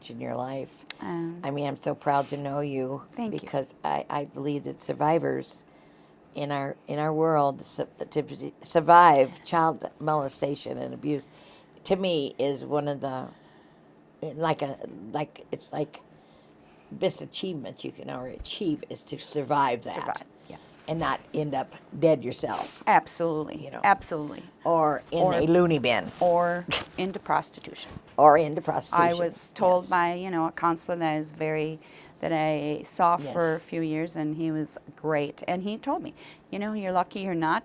much in your life. Um, I mean, I'm so proud to know you. Thank you. Because I believe that survivors in our world to survive child molestation and abuse, to me, is one of the it's like best achievement you can ever achieve is to survive that. Survive, yes. And not end up dead yourself. Absolutely. You know. Absolutely. Or in Or- a loony bin. Or into prostitution. Or into prostitution. I was told Yes. by, a counselor that I saw Yes. for a few years, and he was great. And he told me, you're lucky you're not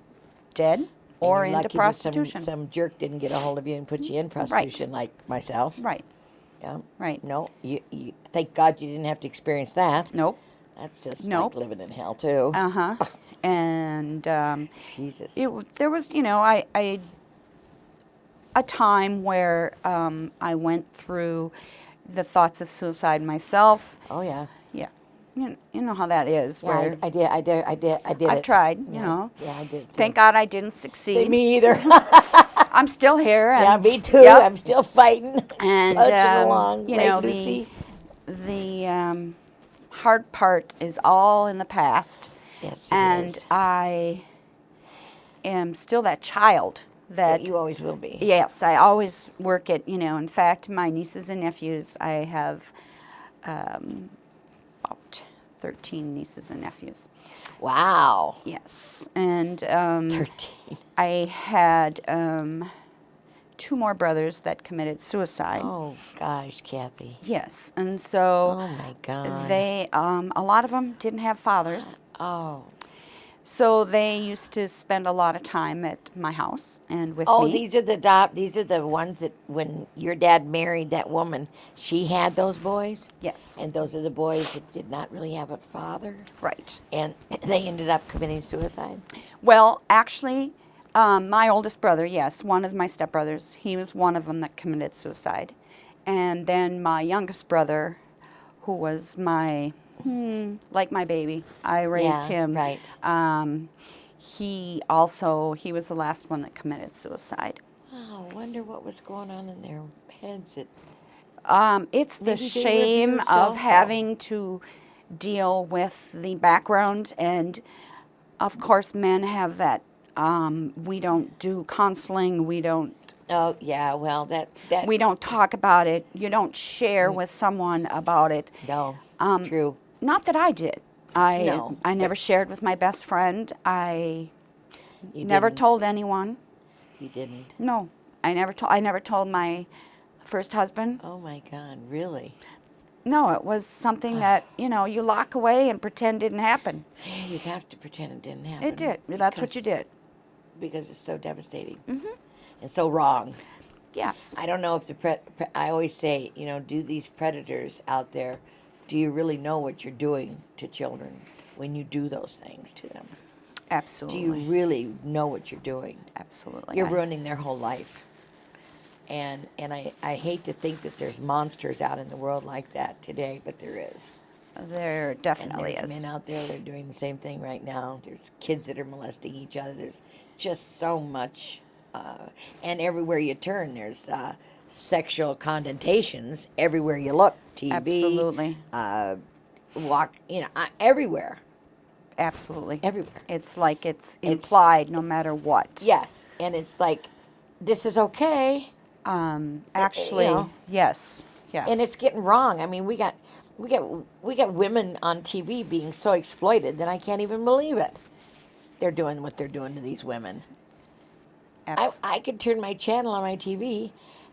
dead And or you're into lucky that prostitution. Some jerk didn't get a hold of you and put you in prostitution like myself. Right. Yeah. Right. No, you thank God you didn't have to experience that. Nope. That's just Nope. like living in hell too. Uh-huh. And Jesus. there was, a time where I went through the thoughts of suicide myself. Oh yeah. Yeah. You know how that is. Yeah, Where I did. I've it. tried, Yeah, I did. Too. Thank God I didn't succeed. Me either. I'm still here. And, Yeah, me too. Yep. I'm still fighting. And punching along. you Right, know, Lucy? the hard part is all in the past. Yes. And I am still that child that you always will be. yes, I always work at, in fact, my nieces and nephews, I have about 13 nieces and nephews. Wow. Yes. And 13. I had 2 more brothers that committed suicide. Oh gosh, Kathy. Yes. And so Oh my God. they, a lot of them didn't have fathers. Oh. So they used to spend a lot of time at my house and with Oh, me. these are the ones that when your dad married that woman, she had those boys, Yes. and those are the boys that did not really have a father, Right. and they ended up committing suicide. Well, actually, my oldest brother, yes, one of my stepbrothers, he was one of them that committed suicide. And then my youngest brother, who was like my baby, I raised Yeah, him. right. He was the last one that committed suicide. Oh, I wonder what was going on in their heads. It's the Maybe they were shame abused of also. having to deal with the background, and of course, men have that. We don't do counseling. We don't. Oh yeah, well that We don't talk about it. You don't share with someone about it. no true. Not that I did. No, I never shared with my best friend. I never didn't. told anyone. You didn't. No, I never told my first husband. Oh my God, really? No, it was something that, you lock away and pretend didn't happen. You'd have to pretend it didn't happen. It did. That's what you did. Because it's so devastating and so wrong. Yes. I don't know if I always say, do these predators out there, do you really know what you're doing to children when you do those things to them? Absolutely. Do you really know what you're doing? Absolutely. You're ruining their whole life. And I hate to think that there's monsters out in the world like that today, but there is. There And definitely there's is. men out there that are doing the same thing right now. There's kids that are molesting each other. There's just so much. And everywhere you turn, there's sexual connotations. Everywhere you look, TV. Absolutely. Everywhere. Absolutely. Everywhere. It's like it's implied no matter what. Yes. And it's like, this is okay. Actually, yes. Yeah. And it's getting wrong. I mean, we got women on TV being so exploited that I can't even believe it. They're doing what they're doing to these women. I could turn my channel on my TV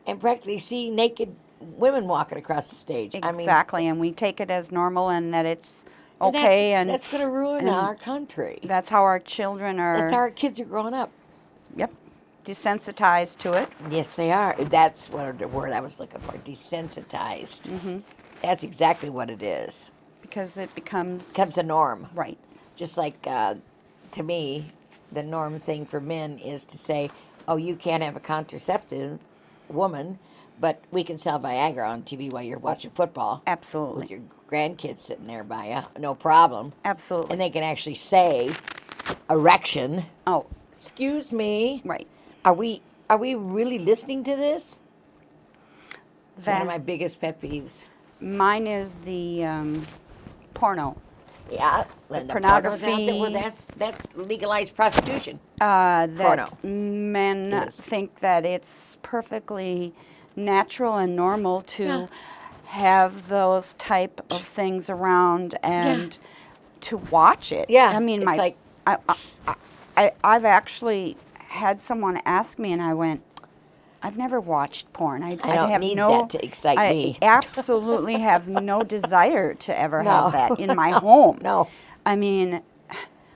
and practically see naked women walking across the stage. Exactly, and we take it as normal and that it's And okay, that's going to ruin our country. that's how our children are. That's how our kids are growing up. Yep, desensitized to it. Yes, they are. That's what the word I was looking for. Desensitized. Mm-hmm. That's exactly what it is. Because it becomes A norm. right. Just like, to me, the norm thing for men is to say, oh, you can't have a contraceptive, woman, but we can sell Viagra on TV while you're watching football. Absolutely. With your grandkids sitting there by you, no problem. Absolutely. And they can actually say, erection. Oh, Excuse me. right. Are we really listening to this? It's one That- of my biggest pet peeves. Mine is the porno. Yeah, The and the porno's out there. pornography. Well, that's legalized prostitution. That Porno. men Is. think that it's perfectly natural and normal to Yeah. have those type of things around and to watch it. Yeah, I mean, it's like- I've actually had someone ask me, and I went, I've never watched porn. I don't have need no, that to excite I me. absolutely have no desire to ever No. have that in my home. No. I mean,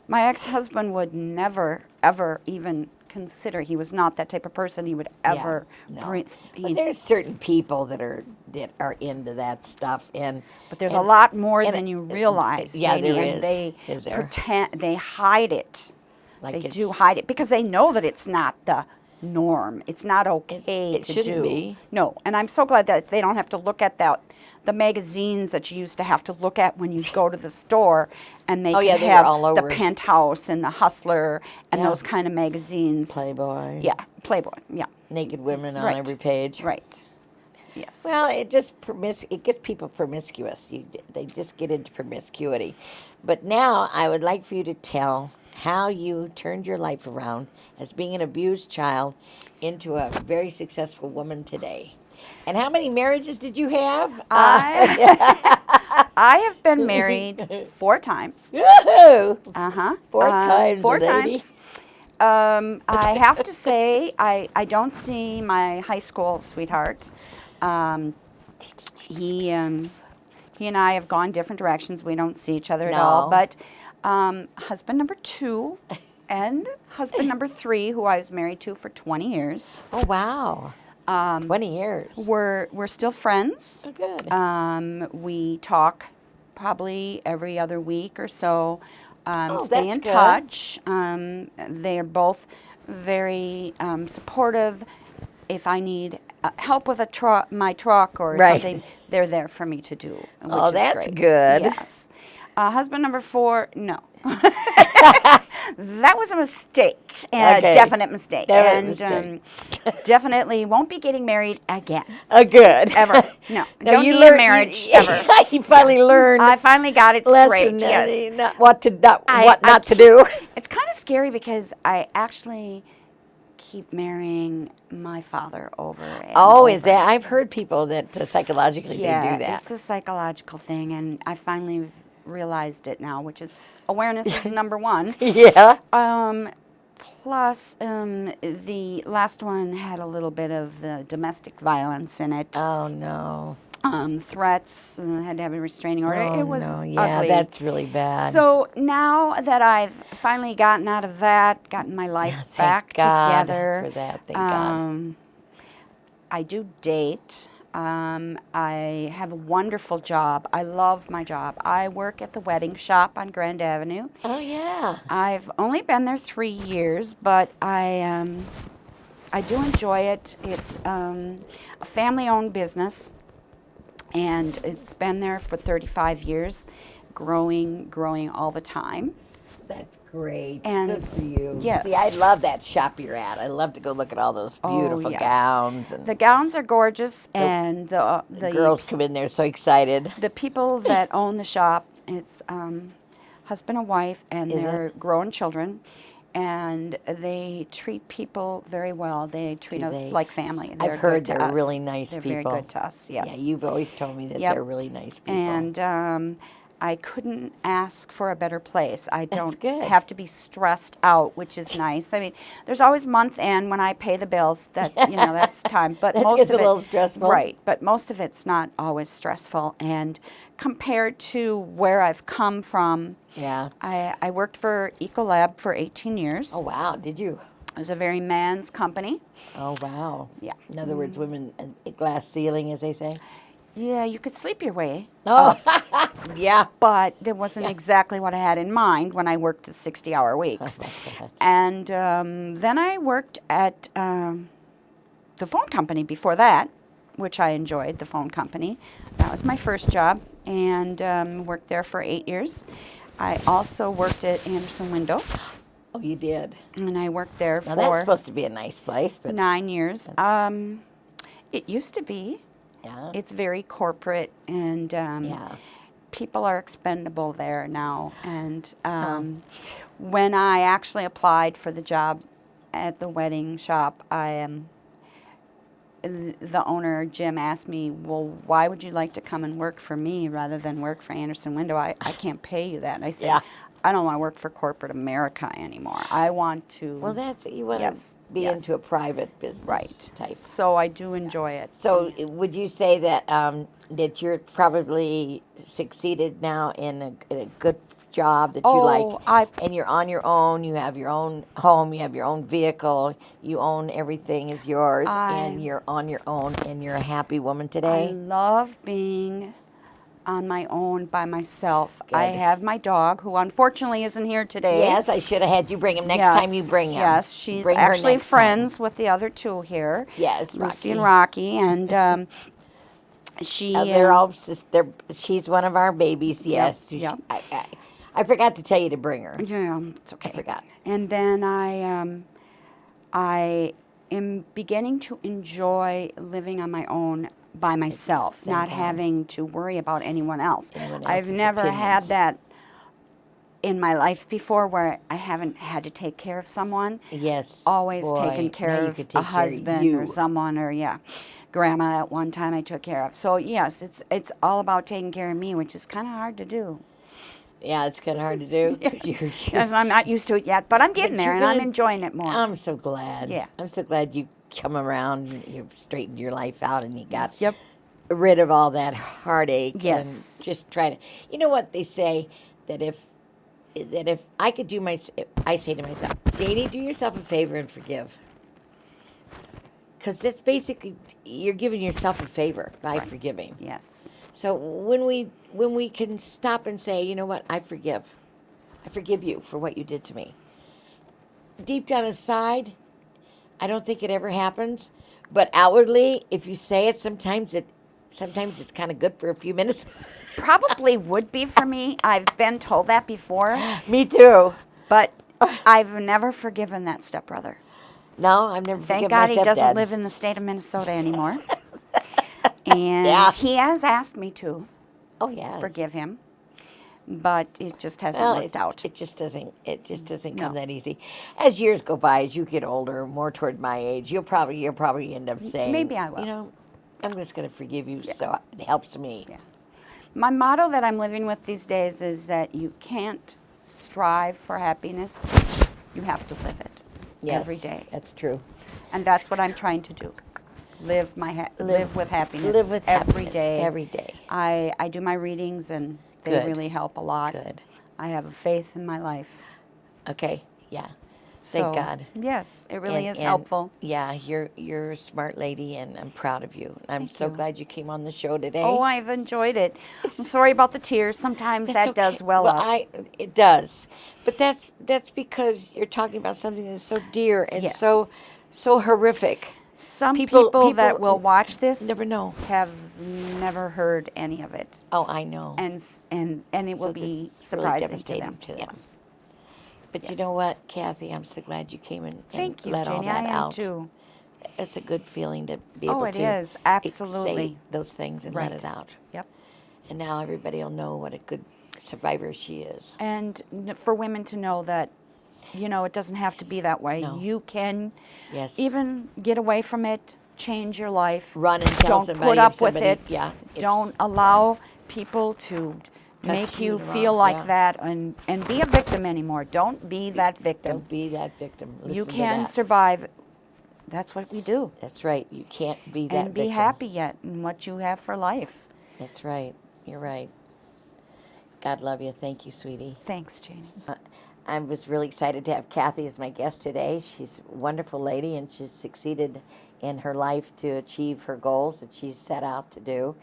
my ex-husband would never, ever even consider. He was not that type of person. He would ever no. bring. But there's certain people that are into that stuff, But there's a and- lot more and than you realize. yeah, Jamie, there and is. they Is there? pretend. They hide it. Like They it's- do hide it because they know that it's not the norm. It's not okay it to shouldn't do. be. No, and I'm so glad that they don't have to look at the magazines that you used to have to look at when you go to the store, and they Oh, can yeah, they were have all the over. Penthouse and the Hustler and Yeah. those kind of magazines. Playboy. Yeah, Playboy. Yeah, Naked women on Right. every page. right. Yes. Well, it just it gets people promiscuous. They just get into promiscuity. But now I would like for you to tell how you turned your life around as being an abused child into a very successful woman today. And how many marriages did you have? I have been married 4 times. Woohoo! Uh-huh. 4 times, 4 lady. times. I have to say, I don't see my high school sweetheart. He and I have gone different directions. We don't see each other at all. No. But husband number 2 and husband number 3, who I was married to for 20 years, Oh, wow. 20 years. we're still friends. Oh, good. We talk probably every other week or so. Oh, Stay that's in good. touch. They're both very supportive. If I need help with my truck or Right. something, they're there for me to do. Which Oh, is that's great. good. Yes. Husband number 4, no. That was a mistake, a Okay. definite mistake, Definite and definitely won't be getting married again. Good. Ever. No. No, Don't you need learned a marriage you, ever. You finally learned I finally got it lesson straight. Yes. what to not, I- what I not to do. It's kind of scary because I actually keep marrying my father over and Oh, over. is that? I've heard people that psychologically Yeah, they do that. it's a psychological thing, and I finally realized it now, which is awareness is number 1. Yeah. Plus, the last one had a little bit of the domestic violence in it. Oh no. Threats, had to have a restraining order. Oh It was no. Yeah, ugly. that's really bad. So now that I've finally gotten out of that, gotten my life Thank back God together, for that. Thank God. I do date. I have a wonderful job. I love my job. I work at the wedding shop on Grand Avenue. Oh yeah. I've only been there 3 years, but I do enjoy it. It's a family-owned business, and it's been there for 35 years, growing all the time. That's great. And- Good for you. yes. See, I love that shop you're at. I love to go look at all those beautiful yes. gowns and The gowns are gorgeous, and the girls come in there so excited. the people that own the shop, it's husband and wife and Is their grown children, and they treat people very well. They treat Do us they? like family. I've They're heard good to they're us. really nice They're people. very good to us. Yes. Yeah, you've always told me that Yep. they're really nice people. And I couldn't ask for a better place. I don't good. have to be stressed out, which is nice. I mean, there's always month end when I pay the bills. That that's time. But That most gets of a it, little stressful. right? But most of it's not always stressful. And compared to where I've come from, Yeah. I worked for Ecolab for 18 years. Oh wow, did you? It was a very man's company. Oh wow. Yeah. In other words, women a glass ceiling, as they say. Yeah, you could sleep your way. Oh, yeah. But it wasn't exactly what I had in mind when I worked the 60-hour weeks. And then I worked at the phone company before that, which I enjoyed, the phone company. That was my first job, and worked there for 8 years. I also worked at Anderson Window, Oh, you did. and I worked there Now that's for supposed to be a nice place, but 9 years. It used to be, Yeah. It's very corporate, and Yeah. people are expendable there now. And when I actually applied for the job at the wedding shop, the owner, Jim, asked me, well, why would you like to come and work for me rather than work for Anderson Window? I can't pay you that. And I said, Yeah. I don't want to work for corporate America anymore. I want to. Well, that's you want Yes, to be yes. into a private business Right. type. So I do enjoy it. So would you say that that you're probably succeeded now in a good job that you like, and you're on your own, you have your own home, you have your own vehicle, you own everything is yours, and you're on your own, and you're a happy woman I today? love being on my own by myself. Good. I have my dog, who unfortunately isn't here today. Yes, I should have had you bring him next time you bring him. Yes, she's Bring her actually next time. friends with the other two here. Yes, Lucy Rocky. and Rocky, and she. They're all she's one of our babies. Yes. Yep. I forgot to tell you to bring her. Yeah, it's okay. I forgot. And then I am beginning to enjoy living on my own by myself, not having to worry about anyone else. I've never had that in my life before where I haven't had to take care of someone. Yes. Always Boy, taken care now you of could take a care of husband you. or someone, or grandma at one time I took care of. So yes, it's all about taking care of me, which is kind of hard to do. Yeah, it's kind of hard to do. 'Cause Yes, I'm not used to it yet, but I'm getting there, and I'm enjoying it more. I'm so glad. Yeah. I'm so glad you come around, and you've straightened your life out, and you got Yep. rid of all that heartache. Yes. And just try to, you know what they say, that if I could do I say to myself, Janie, do yourself a favor and forgive. Because that's basically, you're giving yourself a favor by forgiving. Yes. So when we can stop and say, you know what, I forgive you for what you did to me. Deep down inside, I don't think it ever happens, but outwardly, if you say it, sometimes it's kind of good for a few minutes. Probably would be for me. I've been told that before, Me too. but I've never forgiven that stepbrother. No, I've never Thank forgiven God my he doesn't stepdad. live in the state of Minnesota anymore. And he has asked me to Oh yeah. forgive him, but it just hasn't Well, worked out. It just doesn't. It just doesn't No. come that easy. As years go by, as you get older, more toward my age, you'll probably end up saying, Maybe I will. You know, I'm just going to forgive you, so it helps me. Yeah. My motto that I'm living with these days is that you can't strive for happiness. You have to live it every day. That's true. And that's what I'm trying to do. Live with happiness. Live with every happiness day. Every day. I do my readings, and they Good. really help a lot. Good. I have faith in my life. Okay. Yeah. Thank So, God. Yes, it really is And, helpful. Yeah, you're a smart lady, and I'm proud of you. I'm so you. glad you came on the show today. Oh, I've enjoyed it. I'm sorry about the tears. Sometimes That's that does okay. well up. It does, but that's because you're talking about something that's so dear and Yes. so horrific. Some people that will watch this Never know. have never heard any of it, Oh, I know. and it will So be this is really surprising devastating to them. Yes. But you yes. know what, Kathy? I'm so glad you came in and Thank you, let all Jenny. that I am out. too. It's a good feeling to be able Oh, it to is. Absolutely. say those things and Right. let it out. Yep. And now everybody will know what a good survivor she is. And for women to know that, it doesn't have to be that way. No. You can Yes. even get away from it, change your life. Run and tell Don't somebody put if up with somebody- it. yeah, if- Don't allow people to make you you in the feel wrong- like yeah. that and be a victim anymore. Don't be that victim. Don't be that victim. You Listen to can that. survive. That's what we do. That's right. You can't be that And be victim. happy yet in what you have for life. That's right. You're right. God love you. Thank you, sweetie. Thanks, Janie. I was really excited to have Kathy as my guest today. She's a wonderful lady, and she's succeeded in her life to achieve her goals that she's set out to do.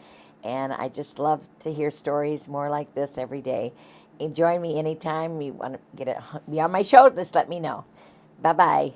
And I just love to hear stories more like this every day. And join me anytime you want to be on my show. Just let me know. Bye-bye.